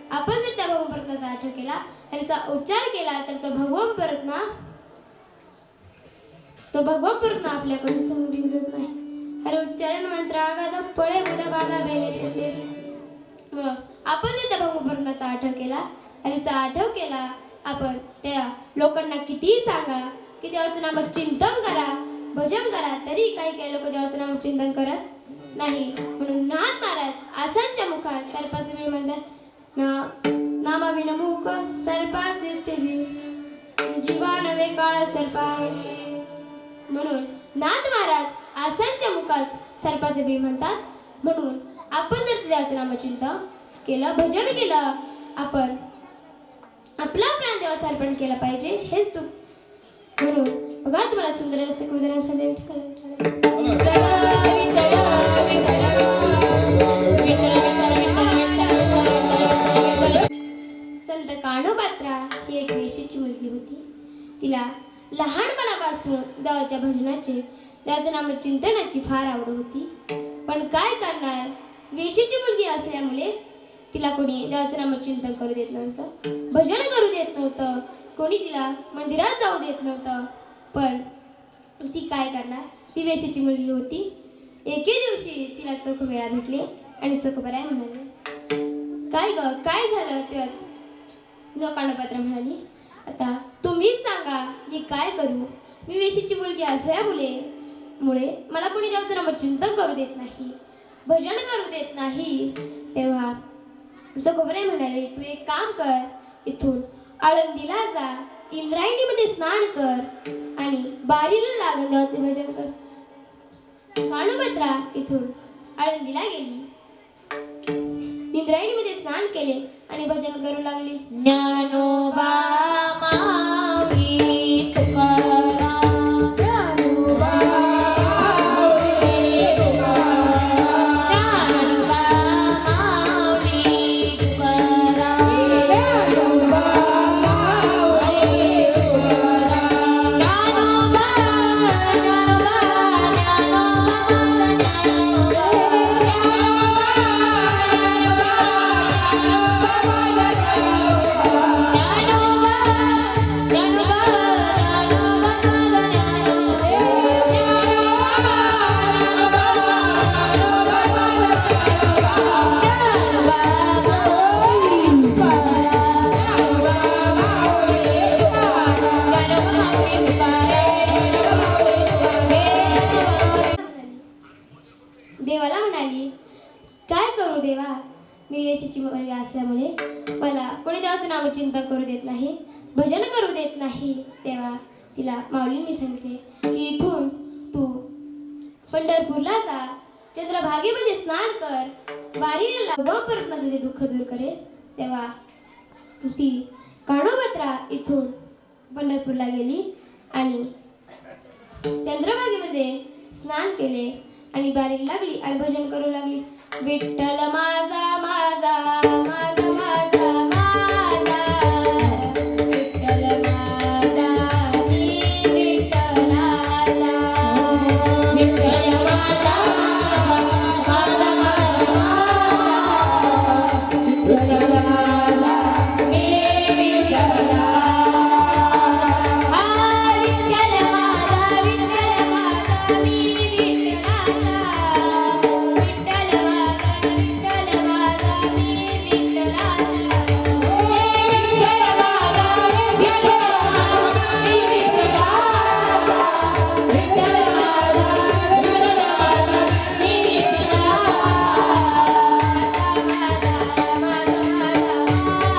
आपण जर त्या भगवान परमात्म्याचा आठवण केला, त्याचा उच्चार केला तर तो भगवान परमात्मा आपल्याकडून समजून घेत नाही. हर उच्चारण मंत्र आगाद पळे बुधा बागा बेले. आपण जर त्या भगवान परमात्म्याचा केला आणि तिचा आठव केला. आपण त्या लोकांना कितीही सांगा की देवाचं नाम चिंतन करा, भजन करा, तरी काही काही लोक देवाचं नाम चिंतन करत नाही. म्हणून नाथ महाराज आसांच्या मुखात सर्पाचे बीळ म्हणतात. नामाविन मुख सर्पाचे ते बीळ, जीवा नवे काळ सर्पाय. म्हणून नाथ महाराज आसांच्या मुखात सर्पाचे बीळ म्हणतात. म्हणून आपण जर देवाचं नामचिंतन केलं, भजन केलं, आपण आपला प्राण देवास अर्पण केला पाहिजे. हेच तू म्हणून बघा तुम्हाला सुंदर असे कुजराचा देव संत कान्होपात्रा ही एक वेशीची मुलगी होती. तिला लहानपणापासून देवाच्या भजनाचे, देवाच्या नामचिंतनाची फार आवड होती. पण काय करणार, वेशीची मुलगी असल्यामुळे तिला कोणी देवाचं नामचिंतन करू देत नव्हतं, भजन करू देत नव्हतं, कोणी तिला मंदिरात जाऊ देत नव्हतं. पण ती काय करणार, ती वेशीची मुलगी होती. एके दिवशी तिला चोखोबेळा भेटले आणि चोखोबराय म्हणाले, काय ग, काय झालं? तेव्हा कान्होपात्रा म्हणाली, आता तुम्हीच सांगा मी काय करू. मी वेशीची मुलगी असल्यामुळे मला कोणी देवाचं नामचिंतन करू देत नाही, भजन करू देत नाही. तेव्हा चोखोबराय म्हणाले, तू एक काम कर, इथून आळंदीला जा, इंद्रायणीमध्ये स्नान कर आणि बारीला लागून देवाचे भजन कर. कान्होपात्रा इथून आळंदीला गेली, इंद्रायणीमध्ये स्नान केले आणि भजन करू लागली. ज्ञानोबा माऊली तुकाराम, ज्ञानोबा माऊली तुकाराम, ज्ञानोबा माऊली तुकाराम, ज्ञानोबा माऊली तुकाराम, ज्ञानोबा देवाला म्हणाली, काय करू देवा, मी वेशीची मुलगी असल्यामुळे मला कोणी देवाचं नामचिंतन करू देत नाही, भजन करू देत नाही. तेव्हा तिला माऊलींनी सांगितले की इथून तू पंढरपूरला जा, चंद्रभागेमध्ये स्नान कर, वारीला उभा परत तुझे दुःख दूर करेल. तेव्हा ती कान्होपात्रा इथून पंढरपूरला गेली आणि चंद्रभागेमध्ये स्नान केले आणि बारीला लागली आणि भजन करू लागली. विठ्ठल माझा माझा माझा माझा माझा, विठ्ठल माझा मी विठ्ठलाचा, विठ्ठल माझा माझा माझा, विठ्ठल माझा मी विठ्ठलाचा, विठ्ठल माझा मी विठ्ठलाचा, विठ्ठल माझा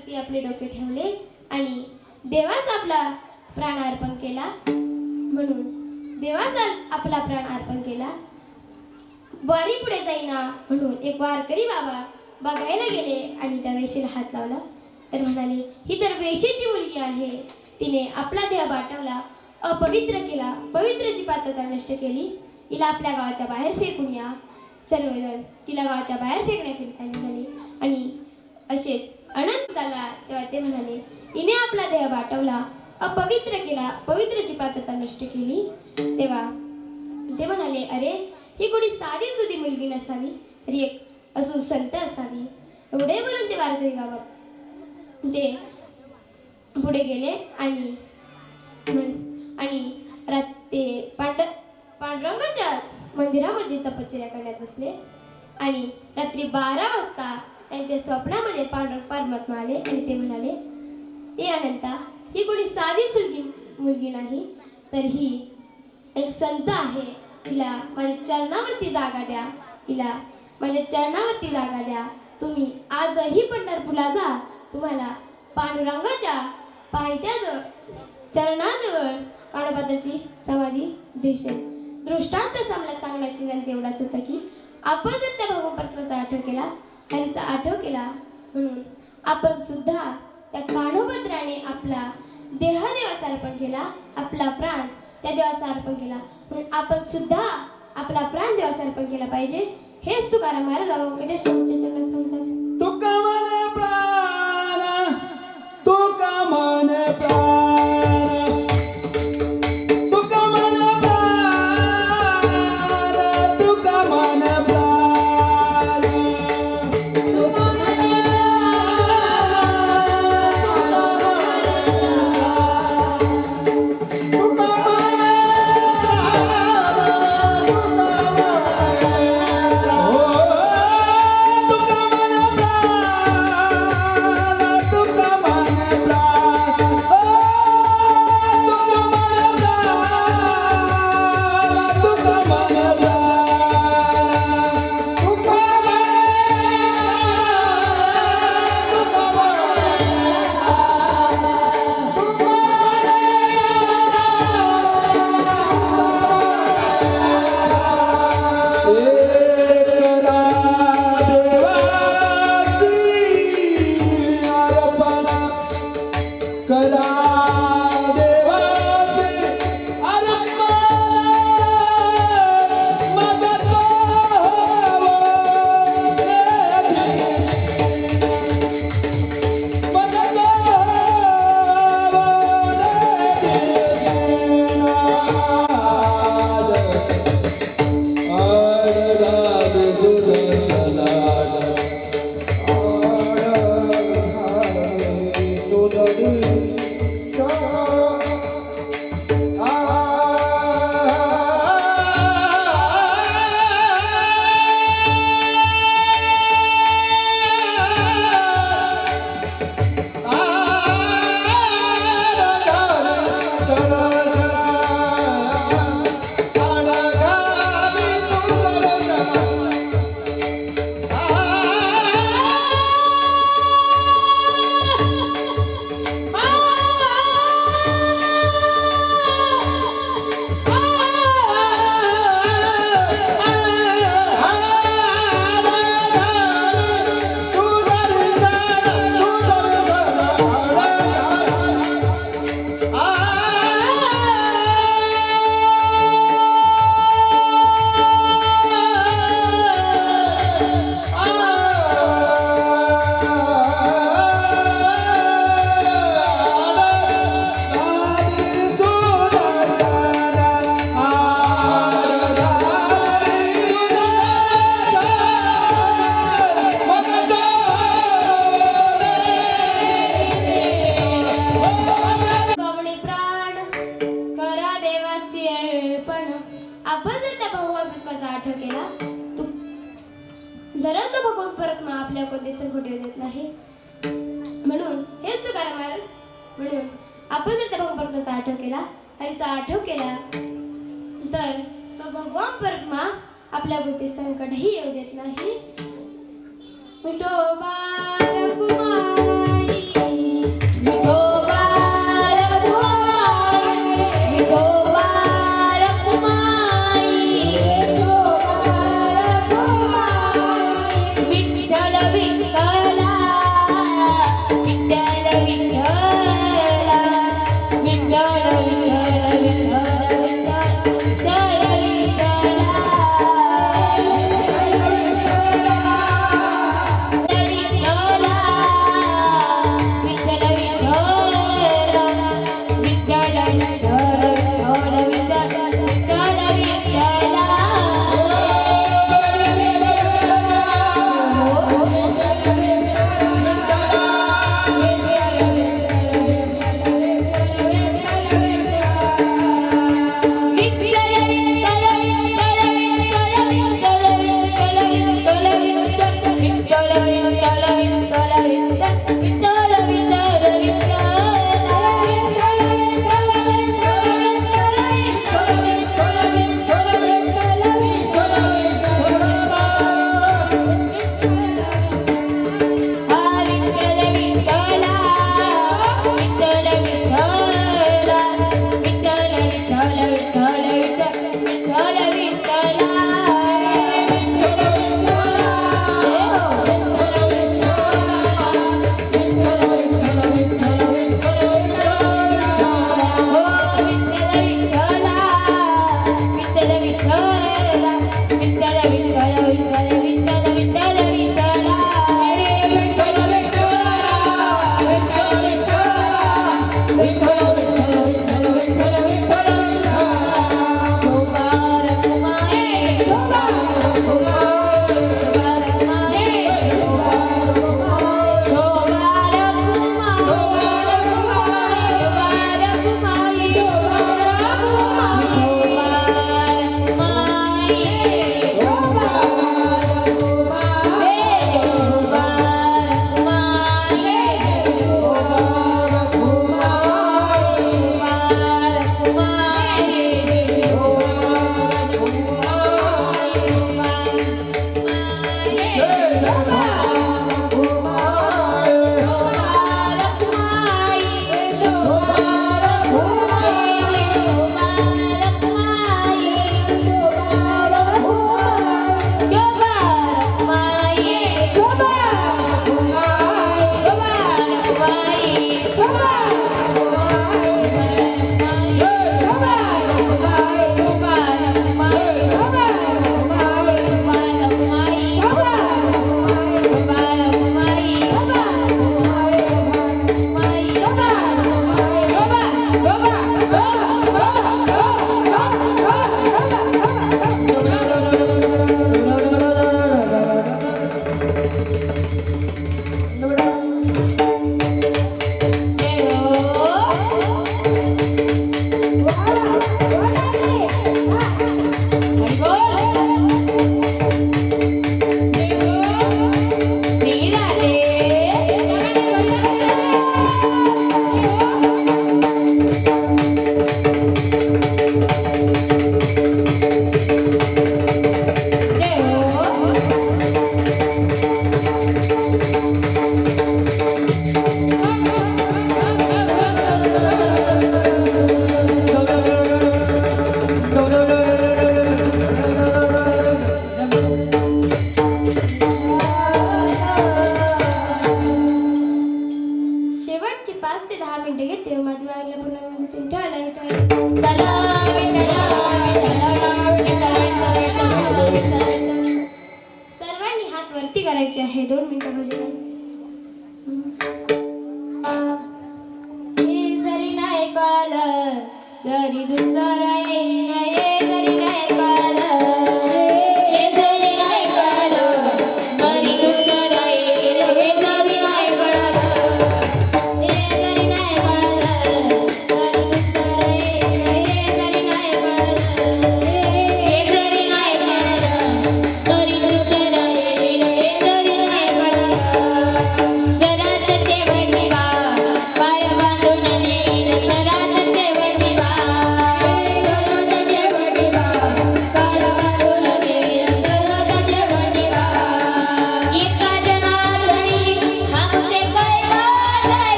मी आपले डोके ठेवले आणि देवास आपला प्राण अर्पण केला. म्हणून देवास आपला प्राण अर्पण केला. वारी पुढे जाईना म्हणून एक वारकरी बाबा बघायला गेले आणि त्या वेशीला हात लावला. तर म्हणाले, ही तर वेशीची मुलगी आहे, तिने आपला देह बाटवला, अपवित्र केला, पवित्रची पात्रता नष्ट केली, हिला आपल्या गावाच्या बाहेर फेकून या. सर्वजण तिला गावाच्या बाहेर फेकण्याकरिता निघाले आणि असेच अनंत झाला. तेव्हा ते म्हणाले, हिने आपला देह बाटवला, अपवित्र केला, पवित्रची पात्रता नष्ट केली, तेव्हा ते म्हणाले, अरे ही कोणी साधी सुधी मुलगी नसावी, तरी एक असून संत असावी. एवढे बोलून ते वारकरी गावात ते पुढे गेले आणि ते पांडुरंगाच्या मंदिरामध्ये तपश्चर्या करण्यात बसले. आणि रात्री 12 वाजता त्यांच्या स्वप्नामध्ये पांडुरंग परमात्मा आले आणि ते म्हणाले, हे अनंता, ही कोणी साधी सुधी मुलगी नाही, तर ही एक संत आहे. हिला माझ्या चरणावरती जागा द्या, हिला माझ्या चरणावरती जागा द्या. तुम्ही आजही पंढरपूरला जा, तुम्हाला पांडुरंगाच्या पायथ्याजवळ चरणाजवळ काळोबाची समाधी दिसेल. दृष्टांत मला सांगण्याचे झाले तेवढाच होता की आपण जर त्या भगवंताचा आठव केला, हरीचा आठव केला, म्हणून आपण सुद्धा त्या काळोबाने आपला देह देवास अर्पण केला, आपला प्राण त्या देवास अर्पण केला, म्हणून आपण सुद्धा आपला प्राण देवास अर्पण केला पाहिजे. हेच तुकाराम महाराज अवघ्या शेवटच्या चरणात सांगतात. तुका मन प्राण, तुका मन प्राण, तुका मन प्राण, तुका मन प्राण, तुका आपल्या कोणते संकट येऊ देत नाही. म्हणून हेच तुकाराम महाराज, म्हणून आपण जर त्या भगवान आठव केला, हरीचा आठव केला, तर तो भगवान परमात्मा आपल्या कोणते संकटही येऊ देत नाही. विठोबा रघुमाई, विठोबा रघुमाई, विठोबा रघुमाई, विठ्ठल विठ्ठला, विठ्ठल विठ्ठला, विठ्ठल विठ्ठला,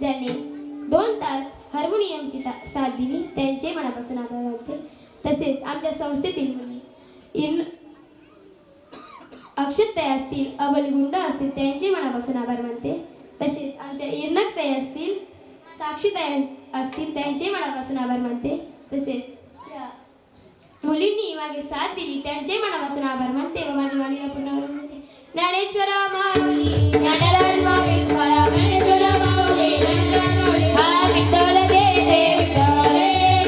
ज्यांनी 2 तास हार्मोनियमची साथ दिली त्यांचे मनापासून आभार मानते. तसेच आमच्या संस्थेतील मुली अक्षतताई असतील, अबलगुंड असतील त्यांचे मनापासून आभार मानते. तसेच आमच्या इर्नकताई असतील, साक्षीताई असतील त्यांचे मनापासून आभार मानते. तसेच त्या मुलींनी मागे साथ दिली त्यांचे मनापासून आभार मानते व माझी वाणीला पूर्ण म्हणते. ज्ञानेश्वरा माऊली ज्ञानराज माऊली तुकाराम ज्ञानेश्वरा माऊली ज्ञानराज माऊली हा विठ्ठल देते विठ्ठल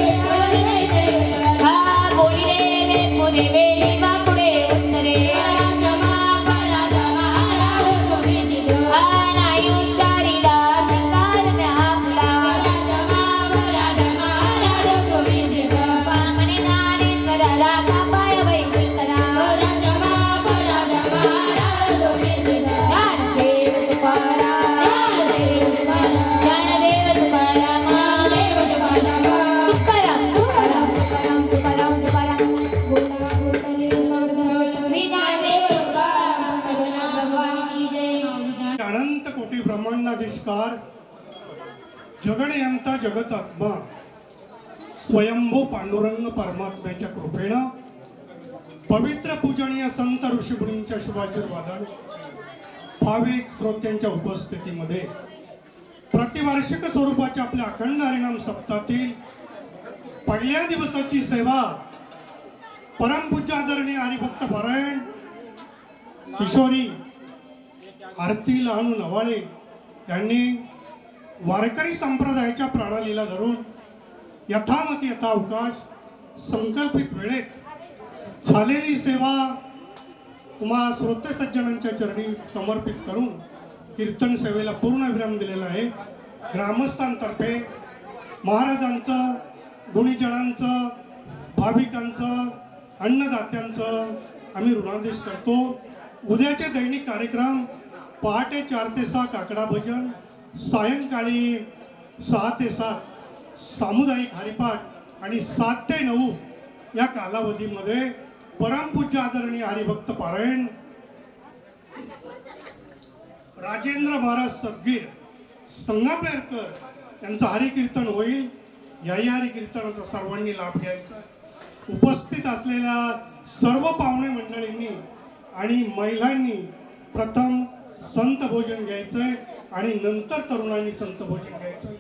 विठ्ठल देते विठ्ठल हा बोली रे पुरे वेळी बापुडे उत्तरे राजमा पराजमा राज तुम्ही दिलो हा नाही उच्चारीला धिकार आपला राजमा पराजमा राज तुम्ही दिलो पामने नाने कराला कापाय वैकुंठरा राजमा पराजमा राज तुम्ही दिलो अनंत कोटी ब्रह्मांडाधिष्कार जगणयंता जगतात्मा स्वयंभू पांडुरंग परमात्म्याच्या कृपेनं पवित्र पूजनीय संत ऋषीमुनींच्या शुभाशीर्वादाने भाविक श्रोत्यांच्या उपस्थितीमध्ये प्रतिवार्षिक स्वरूपाच्या आपल्या अखंड हरिनाम सप्ताहातील पहिल्या दिवसाची सेवा परमपूज्य आदरणीय हरिभक्त पारायण किशोरी आरती लहानू नवाळे यांनी वारकरी संप्रदायाच्या प्रणालीला धरून यथामती यथावकाश संकल्पित वेळेत झालेली सेवा तुम्हा श्रोते सज्जनांच्या चरणी समर्पित करून कीर्तन सेवेला पूर्ण विराम दिलेला आहे. ग्रामस्थांतर्फे महाराजांचं, गुणीजनांचं, भाविकांचं, अन्नदात्यांचं आम्ही ऋणादेश करतो. उद्याचे दैनिक कार्यक्रम पहाटे 4 ते 6 काकडा भजन, सायंकाळी 6 ते 7 सामुदायिक हरिपाठ आणि 7 ते 9 या कालावधीमध्ये परमपूज्य आदरणीय हरिभक्त पारायण राजेंद्र महाराज सदगीर संगमनेरकर यांचं हरिकीर्तन होईल. याही हरिकीर्तनाचा सर्वांनी लाभ घ्यायचा. उपस्थित असलेल्या सर्व पाहुणे मंडळींनी आणि महिलांनी प्रथम संत भोजन घ्यायचंय आणि नंतर तरुणांनी संत भोजन घ्यायचंय.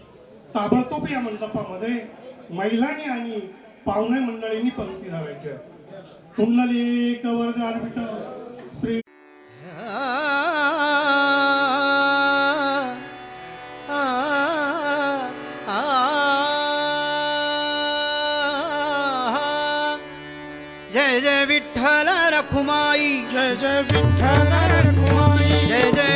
ताबडतोब या मंडपामध्ये महिलांनी आणि पाहुणे मंडळींनी पंक्ती धरायच्या. पुंडलिक वरदान विठ्ठल श्री जय जय विठ्ठल रखुमाई जय जय विठ्ठल रखुमाई जय जय